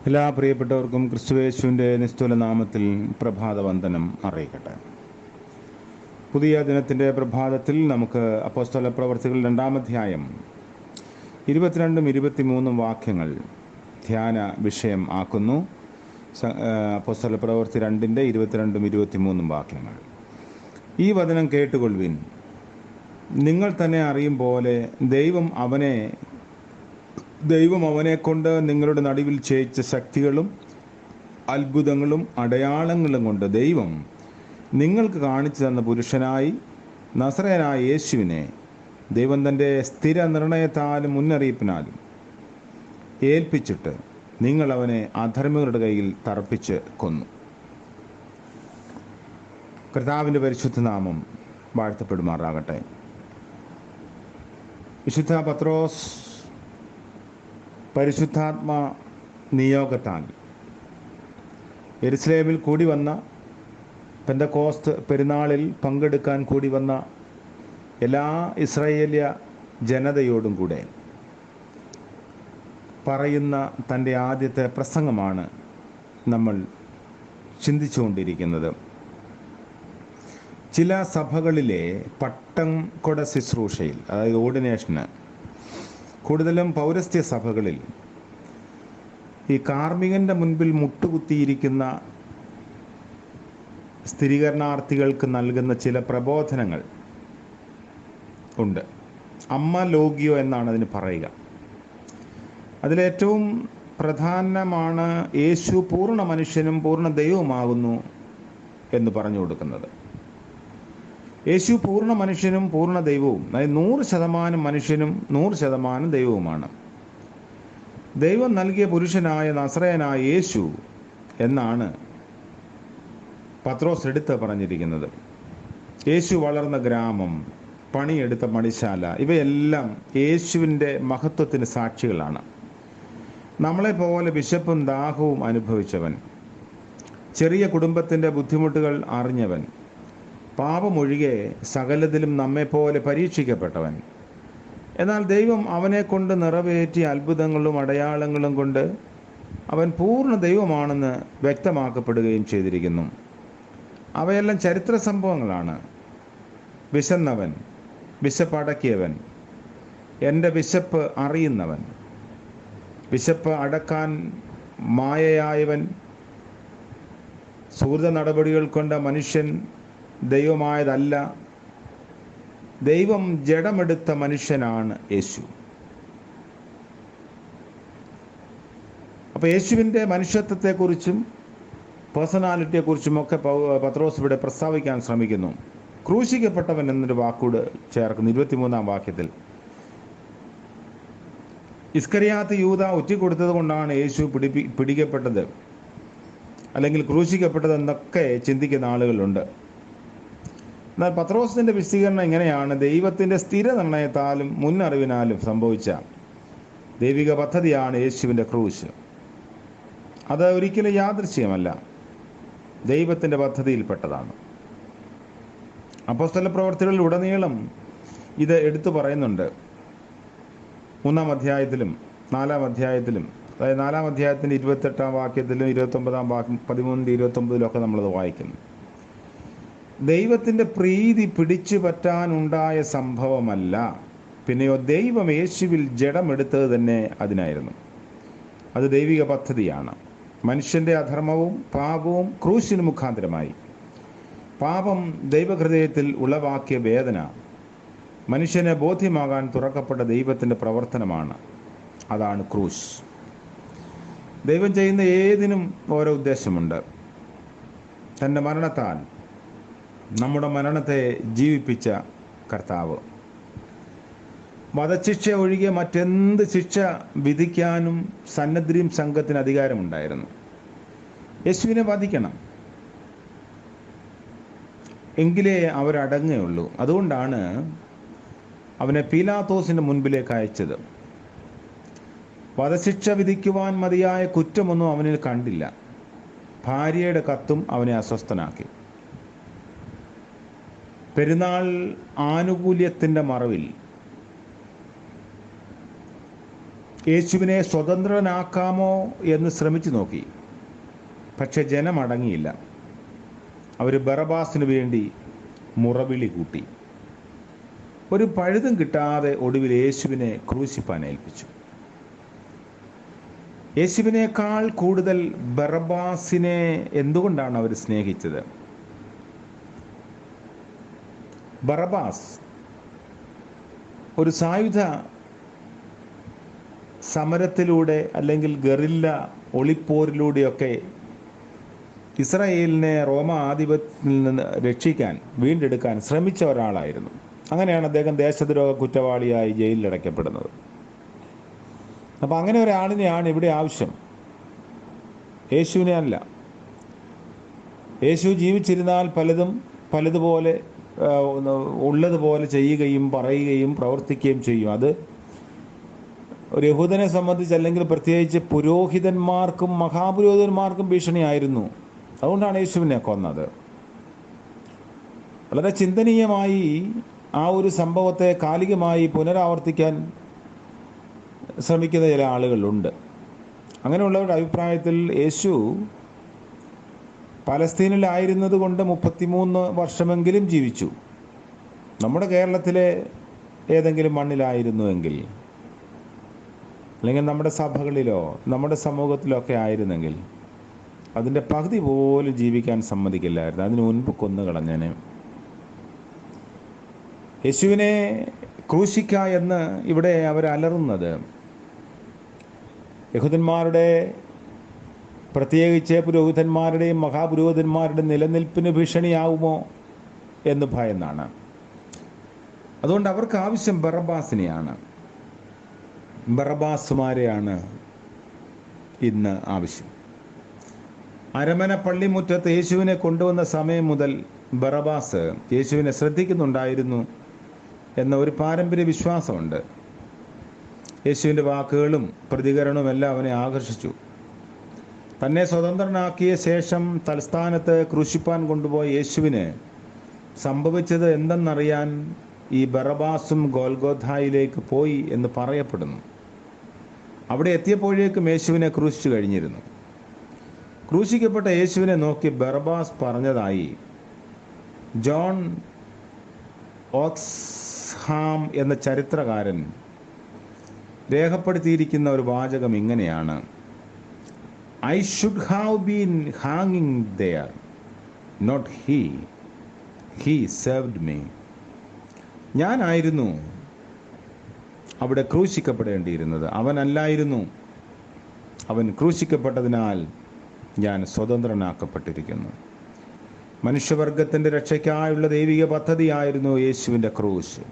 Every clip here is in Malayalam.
എല്ലാ പ്രിയപ്പെട്ടവർക്കും ക്രിസ്തുയേശുവിൻ്റെ നിസ്തുല നാമത്തിൽ പ്രഭാതവന്ദനം അറിയിക്കട്ടെ. പുതിയ ദിനത്തിൻ്റെ പ്രഭാതത്തിൽ നമുക്ക് അപ്പോസ്തല പ്രവർത്തികൾ 2-ാം അധ്യായം 22ഉം 23ഉം വാക്യങ്ങൾ ധ്യാന വിഷയം ആക്കുന്നു. അപ്പോസ്തല പ്രവർത്തി 2-ന്റെ 22ഉം 23ഉം വാക്യങ്ങൾ. ഈ വചനം കേട്ടുകൊള്ളുവിൻ. നിങ്ങൾ തന്നെ അറിയും പോലെ ദൈവം അവനെ കൊണ്ട് നിങ്ങളുടെ നടുവിൽ ചെയ്യിച്ച ശക്തികളും അത്ഭുതങ്ങളും അടയാളങ്ങളും കൊണ്ട് ദൈവം നിങ്ങൾക്ക് കാണിച്ചു തന്ന പുരുഷനായി നസറേയനായ യേശുവിനെ ദൈവം തൻ്റെ സ്ഥിര നിർണയത്താലും മുന്നറിയിപ്പിനാലും ഏൽപ്പിച്ചിട്ട് നിങ്ങൾ അവനെ അധർമ്മികളുടെ കയ്യിൽ തറപ്പിച്ച് കൊന്നു. കർത്താവിൻ്റെ പരിശുദ്ധ നാമം വാഴ്ത്തപ്പെടുമാറാകട്ടെ. വിശുദ്ധ പത്രോസ് പരിശുദ്ധാത്മ നിയോഗത്താൽ യെരുശലേമിൽ കൂടി വന്ന പെന്തക്കോസ്ത് പെരുന്നാളിൽ പങ്കെടുക്കാൻ കൂടി വന്ന എല്ലാ ഇസ്രായേല്യ ജനതയോടും കൂടെ പറയുന്ന തൻ്റെ ആദ്യത്തെ പ്രസംഗമാണ് നമ്മൾ ചിന്തിച്ചുകൊണ്ടിരിക്കുന്നത്. ചില സഭകളിലെ പട്ടം കൊട ശുശ്രൂഷയിൽ, അതായത് ഓർഡിനേഷന്, കൂടുതലും പൗരസ്ത്യ സഭകളിൽ ഈ കാർമ്മികൻ്റെ മുൻപിൽ മുട്ടുകുത്തിയിരിക്കുന്ന സ്ഥിരീകരണാർത്ഥികൾക്ക് നൽകുന്ന ചില പ്രബോധനങ്ങൾ ഉണ്ട്. അമ്മ ലോഗിയോ എന്നാണ് അതിന് പറയുക. അതിലേറ്റവും പ്രധാനമാണ് യേശു പൂർണ്ണ മനുഷ്യനും പൂർണ്ണ ദൈവവുമാകുന്നു എന്ന് പറഞ്ഞു കൊടുക്കുന്നത്. യേശു പൂർണ്ണ മനുഷ്യനും പൂർണ്ണ ദൈവവും, അതായത് 100% മനുഷ്യനും 100% ദൈവവുമാണ്. ദൈവം നൽകിയ പുരുഷനായ നസറേയനായ യേശു എന്നാണ് പത്രോസ് എടുത്ത് പറഞ്ഞിരിക്കുന്നത്. യേശു വളർന്ന ഗ്രാമം, പണിയെടുത്ത മണിശാല, ഇവയെല്ലാം യേശുവിൻ്റെ മഹത്വത്തിന് സാക്ഷികളാണ്. നമ്മളെപ്പോലെ വിശപ്പും ദാഹവും അനുഭവിച്ചവൻ, ചെറിയ കുടുംബത്തിൻ്റെ ബുദ്ധിമുട്ടുകൾ അറിഞ്ഞവൻ, പാപമൊഴികെ സകലത്തിലും നമ്മെപ്പോലെ പരീക്ഷിക്കപ്പെട്ടവൻ, എന്നാൽ ദൈവം അവനെ കൊണ്ട് നിറവേറ്റിയ അത്ഭുതങ്ങളും അടയാളങ്ങളും കൊണ്ട് അവൻ പൂർണ്ണ ദൈവമാണെന്ന് വ്യക്തമാക്കപ്പെടുകയും ചെയ്തിരിക്കുന്നു. അവയെല്ലാം ചരിത്ര സംഭവങ്ങളാണ്. വിശന്നവൻ, വിശപ്പടക്കിയവൻ, എൻ്റെ വിശപ്പ് അറിയുന്നവൻ, വിശപ്പ് അടക്കാൻ മായയായവൻ, സുഹൃത നടപടികൾ കൊണ്ട് മനുഷ്യൻ ദൈവമായതല്ല, ദൈവം ജഡമെടുത്ത മനുഷ്യനാണ് യേശു. അപ്പോൾ യേശുവിൻ്റെ മനുഷ്യത്വത്തെക്കുറിച്ചും പേഴ്സണാലിറ്റിയെക്കുറിച്ചുമൊക്കെ പത്രോസ് ഇവിടെ പ്രസ്താവിക്കാൻ ശ്രമിക്കുന്നു. ക്രൂശിക്കപ്പെട്ടവൻ എന്നൊരു വാക്കൂട് ചേർക്കുന്നു 23-ാം വാക്യത്തിൽ. ഇസ്കറിയാത്ത് യൂദ ഒറ്റിക്കൊടുത്തത് കൊണ്ടാണ് യേശു പിടിക്കപ്പെട്ടത് അല്ലെങ്കിൽ ക്രൂശിക്കപ്പെട്ടത് എന്നൊക്കെ ചിന്തിക്കുന്ന ആളുകളുണ്ട്. എന്നാൽ പത്രോസിൻ്റെ വിശദീകരണം ഇങ്ങനെയാണ്: ദൈവത്തിൻ്റെ സ്ഥിര നിർണയത്താലും മുന്നറിവിനാലും സംഭവിച്ച ദൈവിക പദ്ധതിയാണ് യേശുവിൻ്റെ ക്രൂശ്. അത് ഒരിക്കലും യാദൃശ്ചികമല്ല, ദൈവത്തിൻ്റെ പദ്ധതിയിൽപ്പെട്ടതാണ്. അപ്പോസ്തല പ്രവർത്തികളിൽ ഉടനീളം ഇത് എടുത്തു പറയുന്നുണ്ട്. 3-ാം അധ്യായത്തിലും 4-ാം അധ്യായത്തിലും, അതായത് 4-ാം അധ്യായത്തിൻ്റെ 28-ാം വാക്യത്തിലും 29-ാം വാക്യം 13-29 നമ്മളത് വായിക്കുന്നു. ദൈവത്തിൻ്റെ പ്രീതി പിടിച്ചു പറ്റാനുണ്ടായ സംഭവമല്ല, പിന്നെയോ ദൈവം യേശുവിൽ ജഡമെടുത്തത് തന്നെ അതിനായിരുന്നു. അത് ദൈവിക പദ്ധതിയാണ്. മനുഷ്യൻ്റെ അധർമ്മവും പാപവും ക്രൂശിന് മുഖാന്തരമായി പാപം ദൈവഹൃദയത്തിൽ ഉളവാക്കിയ വേദന മനുഷ്യനെ ബോധ്യമാകാൻ തുറക്കപ്പെട്ട ദൈവത്തിൻ്റെ പ്രവർത്തനമാണ്. അതാണ് ക്രൂശ്. ദൈവം ചെയ്യുന്ന ഏതിനും ഓരോ ഉദ്ദേശമുണ്ട്. തൻ്റെ മരണത്താൽ നമ്മുടെ മരണത്തെ ജീവിപ്പിച്ച കർത്താവ് വധശിക്ഷ ഒഴികെ മറ്റെന്ത് ശിക്ഷ വിധിക്കാനും സന്നദ്രീം സംഘത്തിന് അധികാരമുണ്ടായിരുന്നു. യേശുവിനെ വധിക്കണം, എങ്കിലേ അവരടങ്ങുകയുള്ളൂ. അതുകൊണ്ടാണ് അവനെ പീലാത്തോസിൻ്റെ മുൻപിലേക്ക് അയച്ചത്. വധശിക്ഷ വിധിക്കുവാൻ മതിയായ കുറ്റമൊന്നും അവനിൽ കണ്ടില്ല. ഭാര്യയുടെ കത്തും അവനെ അസ്വസ്ഥനാക്കി. പെരുന്നാൾ ആനുകൂല്യത്തിൻ്റെ മറവിൽ യേശുവിനെ സ്വതന്ത്രനാക്കാമോ എന്ന് ശ്രമിച്ചു നോക്കി. പക്ഷെ ജനം അടങ്ങിയില്ല. അവർ ബറബാസിന് വേണ്ടി മുറവിളി കൂട്ടി. ഒരു പഴുതും കിട്ടാതെ ഒടുവിൽ യേശുവിനെ ക്രൂശിപ്പാൻ ഏൽപ്പിച്ചു. യേശുവിനേക്കാൾ കൂടുതൽ ബറബാസിനെ എന്തുകൊണ്ടാണ് അവർ സ്നേഹിച്ചത്? ബറബാസ് ഒരു സായുധ സമരത്തിലൂടെ അല്ലെങ്കിൽ ഗറില്ല ഒളിപ്പോരിലൂടെയൊക്കെ ഇസ്രായേലിനെ റോമ ആധിപത്യത്തിൽ നിന്ന് രക്ഷിക്കാൻ, വീണ്ടെടുക്കാൻ ശ്രമിച്ച ഒരാളായിരുന്നു. അങ്ങനെയാണ് അദ്ദേഹം ദേശദ്രോഹ കുറ്റവാളിയായി ജയിലിലടയ്ക്കപ്പെടുന്നത്. അപ്പം അങ്ങനെ ഒരാളിനെയാണ് ഇവിടെ ആവശ്യം, യേശുവിനെ അല്ല. യേശു ജീവിച്ചിരുന്നാൽ പലതുപോലെ ഉള്ളതുപോലെ ചെയ്യുകയും പറയുകയും പ്രവർത്തിക്കുകയും ചെയ്യും. അത് ഒരു യഹൂദനെ സംബന്ധിച്ച്, അല്ലെങ്കിൽ പ്രത്യേകിച്ച് പുരോഹിതന്മാർക്കും മഹാപുരോഹിതന്മാർക്കും ഭീഷണിയായിരുന്നു. അതുകൊണ്ടാണ് യേശുവിനെ കൊന്നത്. വളരെ ചിന്തനീയമായി ആ ഒരു സംഭവത്തെ കാലികമായി പുനരാവർത്തിക്കാൻ ശ്രമിക്കുന്ന ചില ആളുകളുണ്ട്. അങ്ങനെയുള്ളവരുടെ അഭിപ്രായത്തിൽ യേശു പലസ്തീനിലായിരുന്നത് കൊണ്ട് 33 വർഷമെങ്കിലും ജീവിച്ചു. നമ്മുടെ കേരളത്തിലെ ഏതെങ്കിലും മണ്ണിലായിരുന്നുവെങ്കിൽ, അല്ലെങ്കിൽ നമ്മുടെ സഭകളിലോ നമ്മുടെ സമൂഹത്തിലോ ഒക്കെ ആയിരുന്നെങ്കിൽ അതിൻ്റെ പകുതി പോലും ജീവിക്കാൻ സമ്മതിക്കില്ലായിരുന്നു. അതിനു മുൻപ് കൊന്നുകളഞ്ഞേനെ. യേശുവിനെ ക്രൂശിക്ക എന്ന് ഇവിടെ അവർ അലറുന്നത് യഹൂദന്മാരുടെ, പ്രത്യേകിച്ച് പുരോഹിതന്മാരുടെയും മഹാപുരോഹിതന്മാരുടെയും നിലനിൽപ്പിന് ഭീഷണിയാവുമോ എന്ന് ഭയന്നാണ്. അതുകൊണ്ട് അവർക്ക് ആവശ്യം ബറബാസിനെയാണ്. ബറബാസുമാരെയാണ് ഇന്ന് ആവശ്യം. അരമന പള്ളിമുറ്റത്ത് യേശുവിനെ കൊണ്ടുവന്ന സമയം മുതൽ ബറബാസ് യേശുവിനെ ശ്രദ്ധിക്കുന്നുണ്ടായിരുന്നു എന്ന ഒരു പാരമ്പര്യ വിശ്വാസമുണ്ട്. യേശുവിൻ്റെ വാക്കുകളും പ്രതികരണവും എല്ലാം അവനെ ആകർഷിച്ചു. തന്നെ സ്വതന്ത്രനാക്കിയ ശേഷം തൽസ്ഥാനത്ത് ക്രൂശിപ്പാൻ കൊണ്ടുപോയ യേശുവിന് സംഭവിച്ചത് എന്തെന്നറിയാൻ ഈ ബറബാസും ഗോൽഗോഥായിലേക്ക് പോയി എന്ന് പറയപ്പെടുന്നു. അവിടെ എത്തിയപ്പോഴേക്കും യേശുവിനെ ക്രൂശിച്ചു കഴിഞ്ഞിരുന്നു. ക്രൂശിക്കപ്പെട്ട യേശുവിനെ നോക്കി ബറബാസ് പറഞ്ഞതായി ജോൺ ഓക്സ്ഹാം എന്ന ചരിത്രകാരൻ രേഖപ്പെടുത്തിയിരിക്കുന്ന ഒരു വാചകം ഇങ്ങനെയാണ്: ഐ ഷുഡ് ഹാവ് ബീൻ ഹാങ്ങിങ് there, not he served me. ഞാനായിരുന്നു അവിടെ ക്രൂശിക്കപ്പെടേണ്ടിയിരുന്നത്, അവനല്ലായിരുന്നു. അവൻ ക്രൂശിക്കപ്പെട്ടതിനാൽ ഞാൻ സ്വതന്ത്രനാക്കപ്പെട്ടിരിക്കുന്നു. മനുഷ്യവർഗത്തിൻ്റെ രക്ഷയ്ക്കായുള്ള ദൈവിക പദ്ധതിയായിരുന്നു യേശുവിൻ്റെ ക്രൂശ്.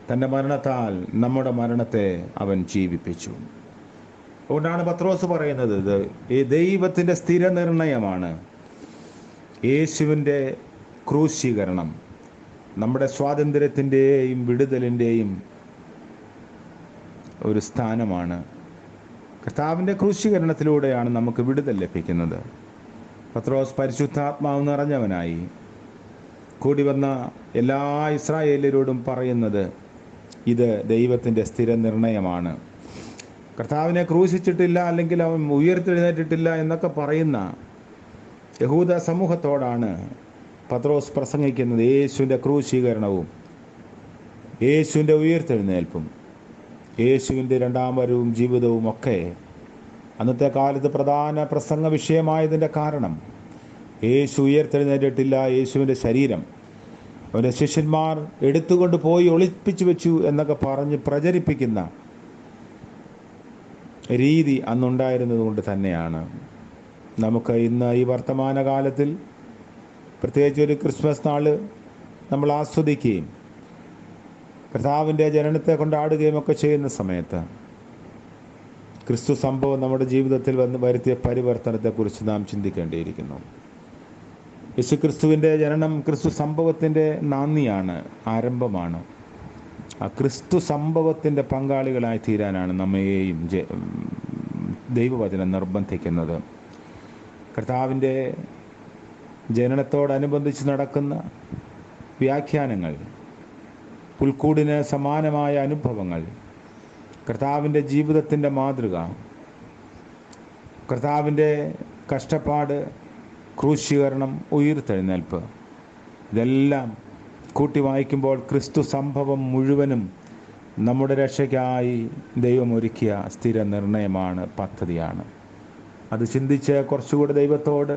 തൻ്റെ മരണത്താൽ നമ്മുടെ മരണത്തെ അവൻ ജീവിപ്പിച്ചു. അതുകൊണ്ടാണ് പത്രോസ് പറയുന്നത്, ഇത് ഈ ദൈവത്തിൻ്റെ സ്ഥിര നിർണയമാണ്. യേശുവിൻ്റെ ക്രൂശീകരണം നമ്മുടെ സ്വാതന്ത്ര്യത്തിൻ്റെയും വിടുതലിൻ്റെയും ഒരു സ്ഥാനമാണ്. കർത്താവിൻ്റെ ക്രൂശീകരണത്തിലൂടെയാണ് നമുക്ക് വിടുതൽ ലഭിക്കുന്നത്. പത്രോസ് പരിശുദ്ധാത്മാവ് നിറഞ്ഞവനായി കൂടി വന്ന എല്ലാ ഇസ്രായേലരോടും പറയുന്നത് ഇത് ദൈവത്തിൻ്റെ സ്ഥിര നിർണയമാണ്. കർത്താവിനെ ക്രൂശിച്ചിട്ടില്ല, അല്ലെങ്കിൽ അവൻ ഉയർത്തെഴുന്നേറ്റിട്ടില്ല എന്നൊക്കെ പറയുന്ന യഹൂദ സമൂഹത്തോടാണ് പത്രോസ് പ്രസംഗിക്കുന്നത്. യേശുവിൻ്റെ ക്രൂശീകരണവും യേശുവിൻ്റെ ഉയർത്തെഴുന്നേൽപ്പും യേശുവിൻ്റെ രണ്ടാം വരവും ജീവിതവും ഒക്കെ അന്നത്തെ കാലത്ത് പ്രധാന പ്രസംഗ വിഷയമായതിൻ്റെ കാരണം യേശു ഉയർത്തെഴുന്നേറ്റിട്ടില്ല. യേശുവിൻ്റെ ശരീരം അവൻ്റെ ശിഷ്യന്മാർ എടുത്തുകൊണ്ട് പോയി ഒളിപ്പിച്ചു വെച്ചു എന്നൊക്കെ പറഞ്ഞ് പ്രചരിപ്പിക്കുന്ന രീതി അന്നുണ്ടായിരുന്നത് കൊണ്ട് തന്നെയാണ് നമുക്ക് ഇന്ന് ഈ വർത്തമാനകാലത്തിൽ, പ്രത്യേകിച്ച് ഒരു ക്രിസ്മസ് നാൾ നമ്മൾ ആസ്വദിക്കുകയും കർത്താവിൻ്റെ ജനനത്തെ കൊണ്ടാടുകയും ഒക്കെ ചെയ്യുന്ന സമയത്ത് ക്രിസ്തു സംഭവം നമ്മുടെ ജീവിതത്തിൽ വരുത്തിയ പരിവർത്തനത്തെക്കുറിച്ച് നാം ചിന്തിക്കേണ്ടിയിരിക്കുന്നു. യേശു ക്രിസ്തുവിൻ്റെ ജനനം ക്രിസ്തു സംഭവത്തിൻ്റെ നാന്ദിയാണ്, ആരംഭമാണ്. ആ ക്രിസ്തു സംഭവത്തിൻ്റെ പങ്കാളികളായി തീരാനാണ് നമ്മയെയും ദൈവവചനം നിർബന്ധിക്കുന്നത്. കർത്താവിൻ്റെ ജനനത്തോടനുബന്ധിച്ച് നടക്കുന്ന വ്യാഖ്യാനങ്ങൾ, പുൽക്കൂടിന് സമാനമായ അനുഭവങ്ങൾ, കർത്താവിൻ്റെ ജീവിതത്തിൻ്റെ മാതൃക, കർത്താവിൻ്റെ കഷ്ടപ്പാട്, ക്രൂശീകരണം, ഉയിർത്തെഴുന്നേൽപ്പ്, ഇതെല്ലാം കൂട്ടി വായിക്കുമ്പോൾ ക്രിസ്തു സംഭവം മുഴുവനും നമ്മുടെ രക്ഷയ്ക്കായി ദൈവം ഒരുക്കിയ സ്ഥിര നിർണയമാണ്, പദ്ധതിയാണ്. അത് ചിന്തിച്ച് കുറച്ചുകൂടെ ദൈവത്തോട്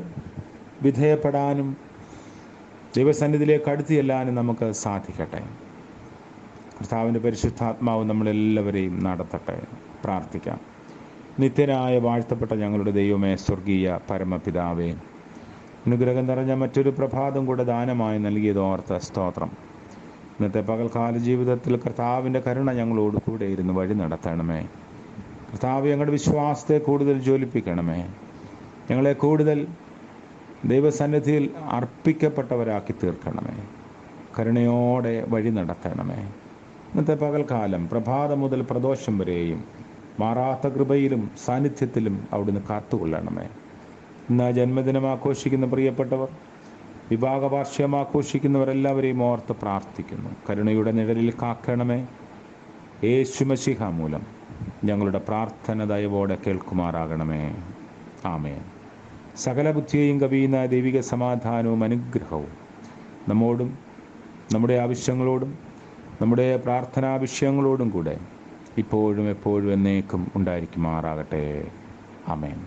വിധേയപ്പെടാനും ദൈവസന്നിധിയിലേക്ക് അടുത്ത് ചെല്ലാനും നമുക്ക് സാധിക്കട്ടെ. കർത്താവിൻ്റെ പരിശുദ്ധാത്മാവ് നമ്മളെല്ലാവരെയും നടത്തട്ടെ. പ്രാർത്ഥിക്കാം. നിത്യനായ വാഴ്ത്തപ്പെട്ട ഞങ്ങളുടെ ദൈവമേ, സ്വർഗീയ പരമപിതാവേ, അനുഗ്രഹം നിറഞ്ഞ മറ്റൊരു പ്രഭാതം കൂടെ ദാനമായി നൽകിയതോർത്ത് സ്തോത്രം. ഇന്നത്തെ പകൽക്കാല ജീവിതത്തിൽ കർത്താവിൻ്റെ കരുണ ഞങ്ങളോട് കൂടെ ഇരുന്ന് വഴി നടത്തണമേ. കർത്താവ്, ഞങ്ങളുടെ വിശ്വാസത്തെ കൂടുതൽ ജ്വലിപ്പിക്കണമേ. ഞങ്ങളെ കൂടുതൽ ദൈവസന്നിധിയിൽ അർപ്പിക്കപ്പെട്ടവരാക്കി തീർക്കണമേ. കരുണയോടെ വഴി നടത്തണമേ. ഇന്നത്തെ പകൽക്കാലം പ്രഭാതം മുതൽ പ്രദോഷം വരെയും മാറാത്ത കൃപയിലും സാന്നിധ്യത്തിലും അവിടുന്ന് കാത്തുകൊള്ളണമേ. ഇന്ന് ജന്മദിനം ആഘോഷിക്കുന്ന പ്രിയപ്പെട്ടവർ, വിവാഹ വാർഷികം ആഘോഷിക്കുന്നവരെല്ലാവരെയും ഓർത്ത് പ്രാർത്ഥിക്കുന്നു. കരുണയുടെ നിഴലിൽ കാക്കണമേ. യേശു മശീഹ മൂലം ഞങ്ങളുടെ പ്രാർത്ഥന ദയവോടെ കേൾക്കുമാറാകണമേ. ആമേൻ. സകല ബുദ്ധിയെയും കവിയുന്ന ദൈവിക സമാധാനവും അനുഗ്രഹവും നമ്മോടും നമ്മുടെ ആവശ്യങ്ങളോടും നമ്മുടെ പ്രാർത്ഥനാ വിഷയങ്ങളോടും കൂടെ ഇപ്പോഴും എപ്പോഴും എന്നേക്കും ഉണ്ടായിരിക്കുമാറാകട്ടെ. ആമേൻ.